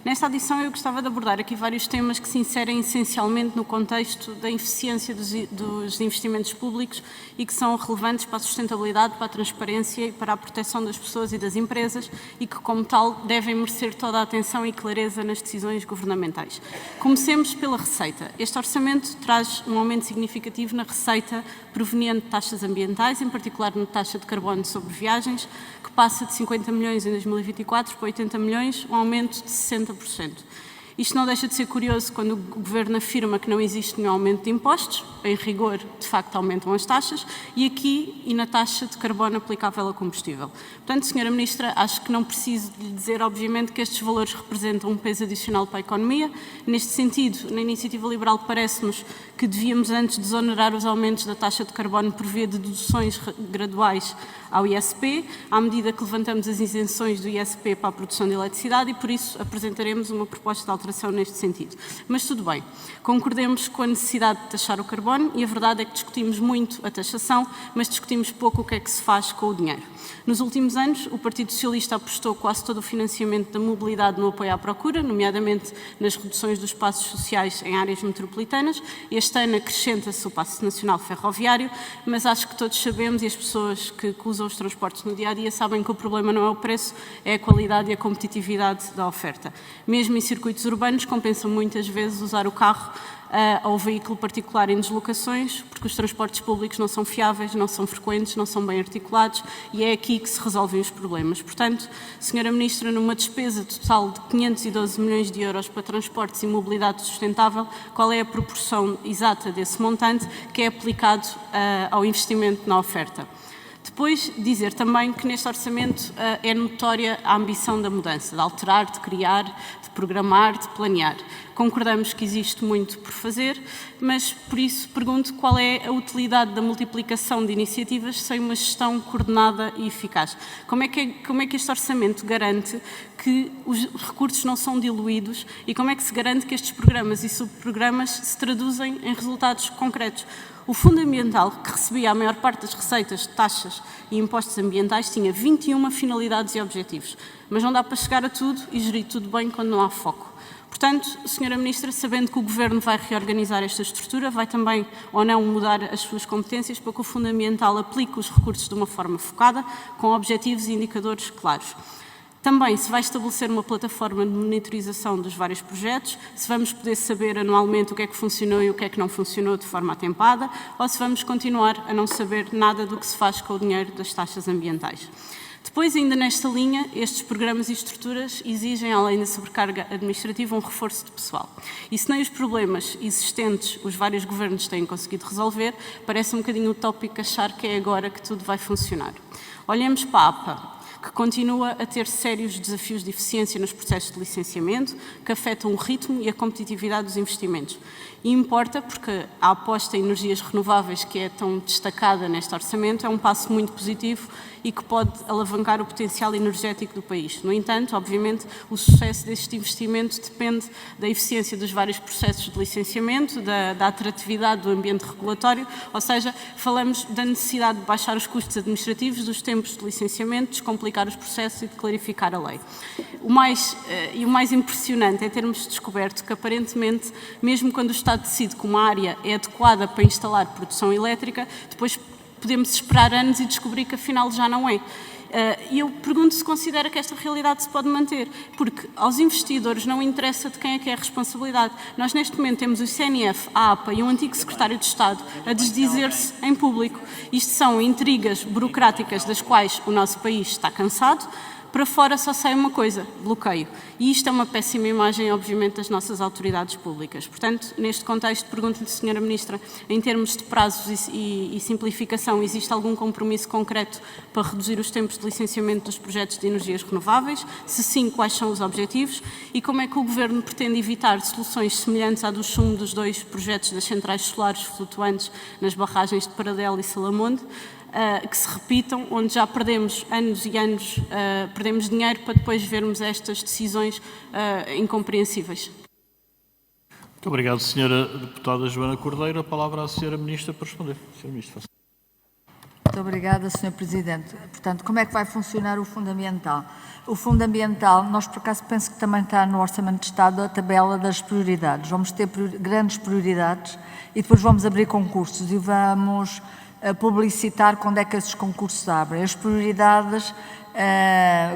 Nesta audição eu gostava de abordar aqui vários temas que se inserem essencialmente no contexto da eficiência dos investimentos públicos e que são relevantes para a sustentabilidade, para a transparência e para a proteção das pessoas e das empresas e que, como tal, devem merecer toda a atenção e clareza nas decisões governamentais. Comecemos pela receita. Este orçamento traz um aumento significativo na receita proveniente de taxas ambientais, em particular na taxa de carbono sobre viagens, que passa de 50 milhões em 2024 para 80 milhões, um aumento de 60%. Isto não deixa de ser curioso quando o Governo afirma que não existe nenhum aumento de impostos, em rigor, de facto, aumentam as taxas, e na taxa de carbono aplicável ao combustível. Portanto, Sra. Ministra, acho que não preciso de lhe dizer, obviamente, que estes valores representam um peso adicional para a economia. Neste sentido, na Iniciativa Liberal parece-nos que devíamos antes desonerar os aumentos da taxa de carbono por via de deduções graduais ao ISP, à medida que levantamos as isenções do ISP para a produção de eletricidade e, por isso, apresentaremos uma proposta de alteração neste sentido. Mas tudo bem, concordemos com a necessidade de taxar o carbono e a verdade é que discutimos muito a taxação, mas discutimos pouco o que é que se faz com o dinheiro. Nos últimos anos, o Partido Socialista apostou quase todo o financiamento da mobilidade no apoio à procura, nomeadamente nas reduções dos passos sociais em áreas metropolitanas. Este ano acrescenta-se o Passo Nacional Ferroviário, mas acho que todos sabemos, e as pessoas que usam os transportes no dia-a-dia sabem que o problema não é o preço, é a qualidade e a competitividade da oferta. Mesmo em circuitos urbanos, compensa muitas vezes usar o carro ou veículo particular em deslocações, porque os transportes públicos não são fiáveis, não são frequentes, não são bem articulados e é aqui que se resolvem os problemas. Portanto, Sra. Ministra, numa despesa total de 512 milhões de euros para transportes e mobilidade sustentável, qual é a proporção exata desse montante que é aplicado ao investimento na oferta? Depois, dizer também que neste orçamento é notória a ambição da mudança, de alterar, de criar, de programar, de planear. Concordamos que existe muito por fazer, mas por isso pergunto qual é a utilidade da multiplicação de iniciativas sem uma gestão coordenada e eficaz. Como é que este orçamento garante que os recursos não são diluídos e como é que se garante que estes programas e subprogramas se traduzem em resultados concretos? O Fundo Ambiental, que recebia a maior parte das receitas de taxas e impostos ambientais, tinha 21 finalidades e objetivos, mas não dá para chegar a tudo e gerir tudo bem quando não há foco. Portanto, Sra. Ministra, sabendo que o Governo vai reorganizar esta estrutura, vai também ou não mudar as suas competências para que o Fundo Ambiental aplique os recursos de uma forma focada, com objetivos e indicadores claros. Também se vai estabelecer uma plataforma de monitorização dos vários projetos, se vamos poder saber anualmente o que é que funcionou e o que é que não funcionou de forma atempada, ou se vamos continuar a não saber nada do que se faz com o dinheiro das taxas ambientais. Depois, ainda nesta linha, estes programas e estruturas exigem, além da sobrecarga administrativa, um reforço de pessoal. E se nem os problemas existentes os vários governos têm conseguido resolver, parece um bocadinho utópico achar que é agora que tudo vai funcionar. Olhemos para a APA, que continua a ter sérios desafios de eficiência nos processos de licenciamento, que afetam o ritmo e a competitividade dos investimentos. E importa porque a aposta em energias renováveis, que é tão destacada neste orçamento, é um passo muito positivo e que pode alavancar o potencial energético do país. No entanto, obviamente, o sucesso deste investimento depende da eficiência dos vários processos de licenciamento, da atratividade do ambiente regulatório, ou seja, falamos da necessidade de baixar os custos administrativos, dos tempos de licenciamento, descomplicar os processos e de clarificar a lei. O mais impressionante é termos descoberto que, aparentemente, mesmo quando o Estado decide que uma área é adequada para instalar produção elétrica, depois podemos esperar anos e descobrir que afinal já não é. E eu pergunto se considera que esta realidade se pode manter, porque aos investidores não interessa de quem é que é a responsabilidade. Nós neste momento temos o CNF, a APA e um antigo secretário de Estado a desdizer-se em público. Isto são intrigas burocráticas das quais o nosso país está cansado. Para fora só sai uma coisa, bloqueio. E isto é uma péssima imagem, obviamente, das nossas autoridades públicas. Portanto, neste contexto, pergunto-lhe, Sra. Ministra, em termos de prazos e simplificação, existe algum compromisso concreto para reduzir os tempos de licenciamento dos projetos de energias renováveis? Se sim, quais são os objetivos? E como é que o Governo pretende evitar soluções semelhantes à do sumo dos dois projetos das centrais solares flutuantes nas barragens de Paradela e Salamonde? Que se repitam, onde já perdemos anos e anos, perdemos dinheiro para depois vermos estas decisões incompreensíveis. Muito obrigado, Sra. Deputada Joana Cordeiro. A palavra à Sra. Ministra para responder. Sra. Ministra, faça. Muito obrigada, Sr. Presidente. Portanto, como é que vai funcionar o Fundo Ambiental? O Fundo Ambiental, nós por acaso penso que também está no Orçamento de Estado a tabela das prioridades. Vamos ter grandes prioridades e depois vamos abrir concursos e vamos publicitar quando é que esses concursos abrem. As prioridades,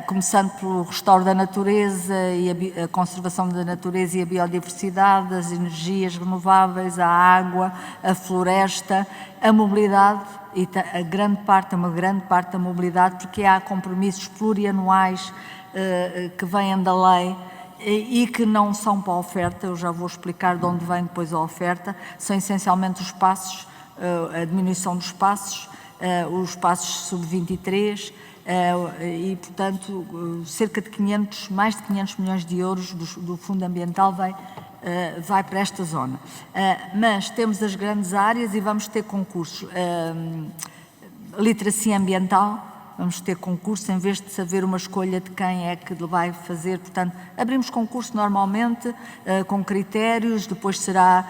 começando pelo restauro da natureza e a conservação da natureza e a biodiversidade, as energias renováveis, a água, a floresta, a mobilidade, e uma grande parte da mobilidade, porque há compromissos plurianuais que vêm da lei e que não são para a oferta. Eu já vou explicar de onde vem depois a oferta. São essencialmente os passos, a diminuição dos passos, os passos sub-23 e, portanto, cerca de mais de 500 milhões de euros do Fundo Ambiental vai para esta zona. Mas temos as grandes áreas e vamos ter concursos. Literacia ambiental, vamos ter concurso, em vez de saber uma escolha de quem é que vai fazer. Portanto, abrimos concurso normalmente, com critérios, depois será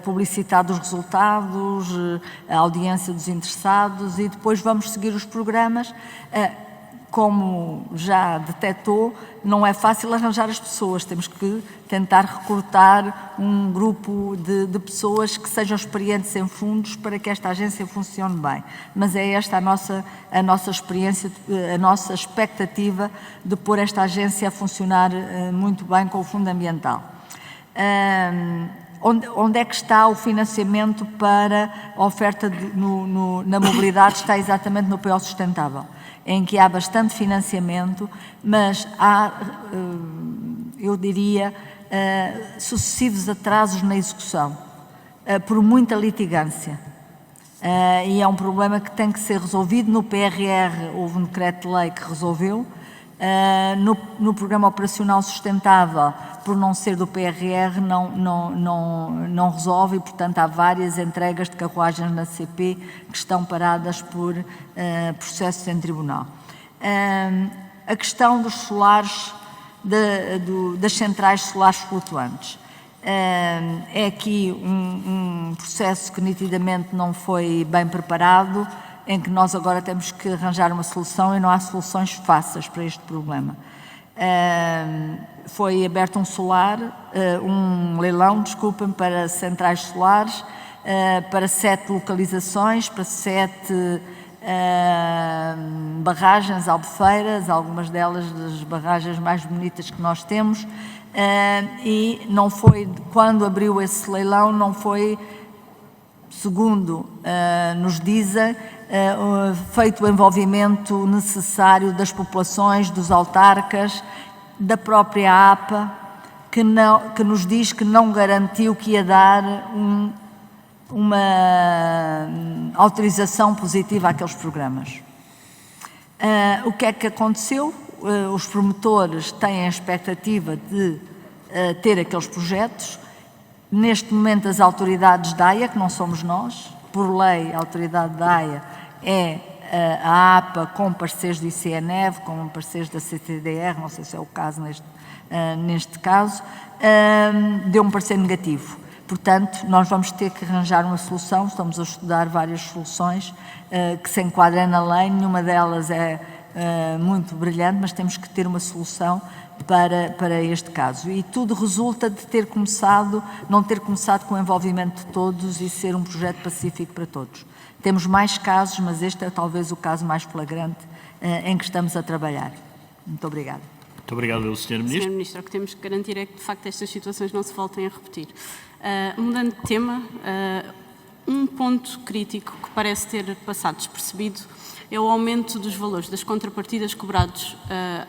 publicitado os resultados, a audiência dos interessados e depois vamos seguir os programas. Como já detectou, não é fácil arranjar as pessoas, temos que tentar recrutar um grupo de pessoas que sejam experientes em fundos para que esta agência funcione bem. Mas é esta a nossa experiência, a nossa expectativa de pôr esta agência a funcionar muito bem com o Fundo Ambiental. Onde é que está o financiamento para a oferta na mobilidade? Está exatamente no PO Sustentável, em que há bastante financiamento, mas há, eu diria, sucessivos atrasos na execução, por muita litigância. E é um problema que tem que ser resolvido. No PRR houve um decreto-lei que resolveu. No Programa Operacional Sustentável, por não ser do PRR, não resolve e, portanto, há várias entregas de carruagens na CP que estão paradas por processos em tribunal. A questão dos solares, das centrais solares flutuantes. É aqui um processo que nitidamente não foi bem preparado, em que nós agora temos que arranjar uma solução e não há soluções fáceis para este problema. Foi aberto um leilão, desculpem, para centrais solares, para 7 localizações, para 7 barragens albufeiras, algumas delas das barragens mais bonitas que nós temos, e não foi, quando abriu esse leilão, não foi, segundo nos dizem, feito o envolvimento necessário das populações, dos autarcas, da própria APA, que nos diz que não garantiu que ia dar uma autorização positiva àqueles programas. O que é que aconteceu? Os promotores têm a expectativa de ter aqueles projetos. Neste momento, as autoridades da AIA, que não somos nós, por lei, a autoridade da AIA é a APA com parceiros do ICNF, com parceiros da CCDR, não sei se é o caso neste caso, deu um parecer negativo. Portanto, nós vamos ter que arranjar uma solução, estamos a estudar várias soluções que se enquadrem na lei, nenhuma delas é muito brilhante, mas temos que ter uma solução para este caso. E tudo resulta de não ter começado com o envolvimento de todos e ser um projeto pacífico para todos. Temos mais casos, mas este é talvez o caso mais flagrante em que estamos a trabalhar. Muito obrigada. Muito obrigado, Sr. Ministro. Sr. Ministro, o que temos que garantir é que, de facto, estas situações não se voltem a repetir. Mudando de tema, um ponto crítico que parece ter passado despercebido é o aumento dos valores das contrapartidas cobrados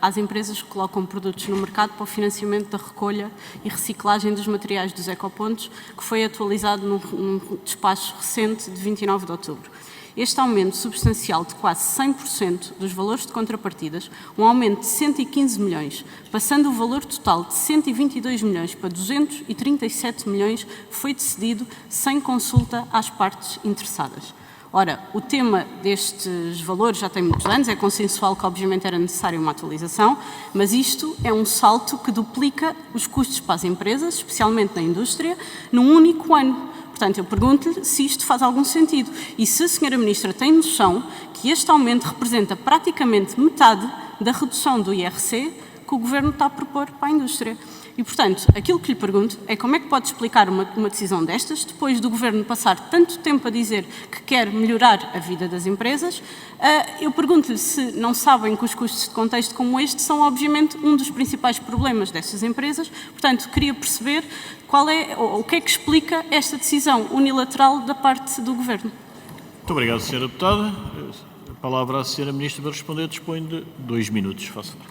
às empresas que colocam produtos no mercado para o financiamento da recolha e reciclagem dos materiais dos ecopontos, que foi atualizado num despacho recente de 29 de outubro. Este aumento substancial de quase 100% dos valores de contrapartidas, um aumento de 115 milhões, passando o valor total de 122 milhões para 237 milhões, foi decidido sem consulta às partes interessadas. Ora, o tema destes valores já tem muitos anos, é consensual que obviamente era necessária uma atualização, mas isto é um salto que duplica os custos para as empresas, especialmente na indústria, num único ano. portanto, eu pergunto-lhe se isto faz algum sentido e se a Sra. Ministra tem noção que este aumento representa praticamente metade da redução do IRC que o Governo está a propor para a indústria. E, portanto, aquilo que lhe pergunto é como é que pode explicar uma decisão destas, depois do Governo passar tanto tempo a dizer que quer melhorar a vida das empresas. Eu pergunto-lhe se não sabem que os custos de contexto como este são, obviamente, um dos principais problemas destas empresas. Portanto, queria perceber o que é que explica esta decisão unilateral da parte do Governo. Muito obrigado, Sra. Deputada. A palavra à Sra. Ministra para responder dispõe de 2 minutos. Faça favor.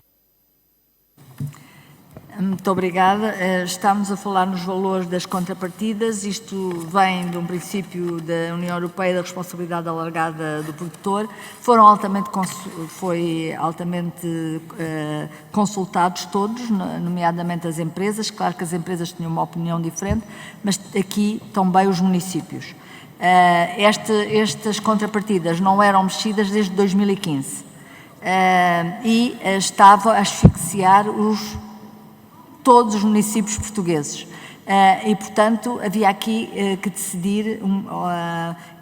Muito obrigada. Estamos a falar nos valores das contrapartidas. Isto vem de um princípio da União Europeia da responsabilidade alargada do produtor. Foi altamente consultados todos, nomeadamente as empresas. Claro que as empresas tinham uma opinião diferente, mas aqui também os municípios. Estas contrapartidas não eram mexidas desde 2015 e estava a asfixiar todos os municípios portugueses. E, portanto, havia aqui que decidir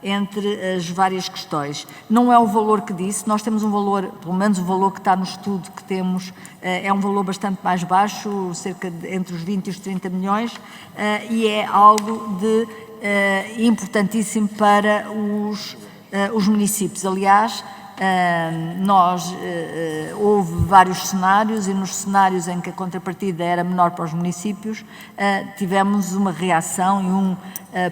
entre as várias questões. Não é o valor que disse, nós temos um valor, pelo menos o valor que está no estudo que temos, é um valor bastante mais baixo, entre os 20 e os 30 milhões, e é algo importantíssimo para os municípios. Aliás, houve vários cenários e nos cenários em que a contrapartida era menor para os municípios, tivemos uma reação e um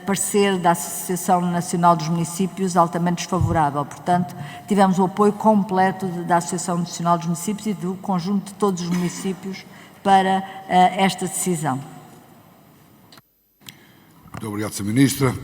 parecer da Associação Nacional dos Municípios altamente desfavorável. Portanto, tivemos o apoio completo da Associação Nacional dos Municípios e do conjunto de todos os municípios para esta decisão. Muito obrigado, Sra. Ministra.